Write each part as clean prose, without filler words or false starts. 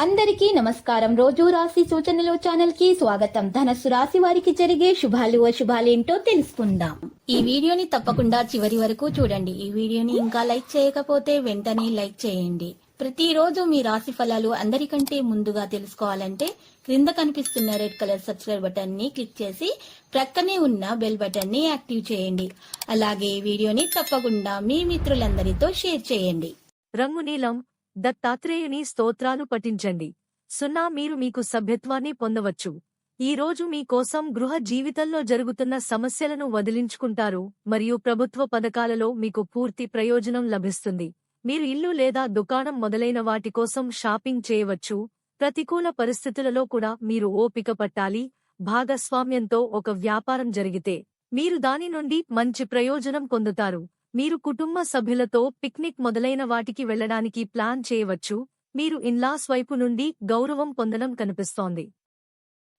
అందరికీ నమస్కారం. రోజు రాశి సూచనలు ఛానల్ కి స్వాగతం. ధనస్సు రాశి వారికి జరిగే శుభాలు అశుభాలేంటో తెలుసుకుందాం. ఈ వీడియోని తప్పకుండా చివరి వరకు చూడండి. ఈ వీడియోని ఇంకా లైక్ చేయకపోతే వెంటనే లైక్ చేయండి. ప్రతిరోజు మీ రాశి ఫలాలు అందరికంటే ముందుగా తెలుసుకోవాలంటే క్రింద కనిపిస్తున్న రెడ్ కలర్ సబ్స్క్రైబ్ బటన్ ని క్లిక్ చేసి ప్రక్కనే ఉన్న బెల్ బటన్ ని యాక్టివ్ చేయండి. అలాగే ఈ వీడియోని తప్పకుండా మీ మిత్రులందరితో షేర్ చేయండి. రంగు నీలం. దత్తాత్రేయుని స్తోత్రాలు పఠించండి. 0 మీరు మీకు సభ్యత్వాన్ని పొందవచ్చు. ఈ రోజు మీ కోసం గృహ జీవితంలో జరుగుతున్న సమస్యలను వదిలించుకుంటారు మరియు ప్రభుత్వ పథకాలలో మీకు పూర్తి ప్రయోజనం లభిస్తుంది. మీరు ఇల్లు లేదా దుకాణం మొదలైన వాటి కోసం షాపింగ్ చేయవచ్చు. ప్రతికూల పరిస్థితులలో కూడా మీరు ఓపిక పట్టాలి. భాగస్వామ్యంతో ఒక వ్యాపారం జరిగితే మీరు దాని నుండి మంచి ప్రయోజనం పొందుతారు. మీరు కుటుంబ సభ్యులతో పిక్నిక్ మొదలైన వాటికి వెళ్లడానికి ప్లాన్ చేయవచ్చు. మీరు ఇన్లాస్ వైపు నుండి గౌరవం పొందడం కనిపిస్తోంది.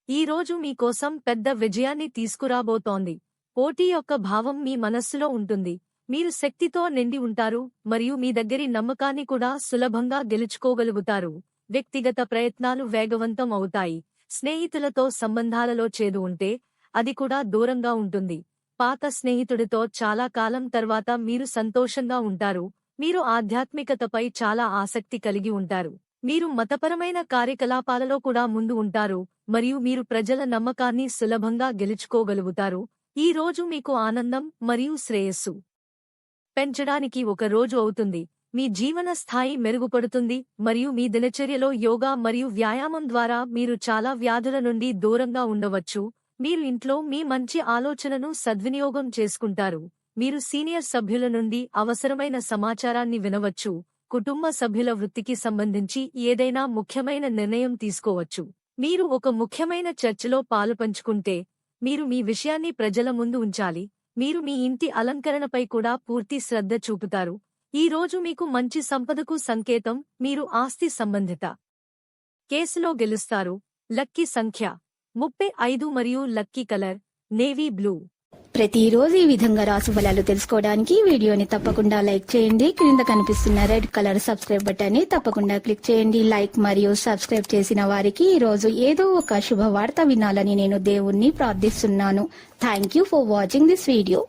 ఈ రోజు మీకోసం పెద్ద విజయాన్ని తీసుకురాబోతోంది. పోటీ యొక్క భావం మీ మనస్సులో ఉంటుంది. మీరు శక్తితో నిండి ఉంటారు మరియు మీ దగ్గరి నమ్మకాన్ని కూడా సులభంగా గెలుచుకోగలుగుతారు. వ్యక్తిగత ప్రయత్నాలు వేగవంతం అవుతాయి. స్నేహితులతో సంబంధాలలో చేదు ఉంటే అది కూడా దూరంగా ఉంటుంది. పాత స్నేహితుడితో చాలా కాలం తర్వాత మీరు సంతోషంగా ఉంటారు. మీరు ఆధ్యాత్మికతపై చాలా ఆసక్తి కలిగి ఉంటారు. మీరు మతపరమైన కార్యకలాపాలలో కూడా ముందు ఉంటారు మరియు మీరు ప్రజల నమ్మకాన్ని సులభంగా గెలుచుకోగలుగుతారు. ఈ రోజు మీకు ఆనందం మరియు శ్రేయస్సు పెంచడానికి ఒక రోజు అవుతుంది. మీ జీవన స్థాయి మెరుగుపడుతుంది మరియు మీ దినచర్యలో యోగా మరియు వ్యాయామం ద్వారా మీరు చాలా వ్యాధుల నుండి దూరంగా ఉండవచ్చు. మీరు ఇంట్లో మీ మంచి ఆలోచనను సద్వినియోగం చేసుకుంటారు. మీరు సీనియర్ సభ్యుల నుండి అవసరమైన సమాచారాన్ని వినవచ్చు. కుటుంబ సభ్యుల వృత్తికి సంబంధించి ఏదైనా ముఖ్యమైన నిర్ణయం తీసుకోవచ్చు. మీరు ఒక ముఖ్యమైన చర్చలో పాలుపంచుకుంటే మీరు మీ విషయాన్ని ప్రజల ముందు ఉంచాలి. మీరు మీ ఇంటి అలంకరణపై కూడా పూర్తి శ్రద్ధ చూపుతారు. ఈ రోజు మీకు మంచి సంపదకు సంకేతం. మీరు ఆస్తి సంబంధిత కేసులో గెలుస్తారు. లక్కీ సంఖ్య 35 మరియు లక్కీ కలర్ నేవీ బ్లూ. ప్రతిరోజు ఈ విధంగా రాశి ఫలాలు తెలుసుకోవడానికి వీడియోని తప్పకుండా లైక్ చేయండి. క్రింద కనిపిస్తున్న రెడ్ కలర్ సబ్స్క్రైబ్ బటన్ ని తప్పకుండా క్లిక్ చేయండి. లైక్ మరియు సబ్స్క్రైబ్ చేసిన వారికి ఈ రోజు ఏదో ఒక శుభవార్త వినాలని నేను దేవుణ్ణి ప్రార్థిస్తున్నాను. Thank you for watching this video.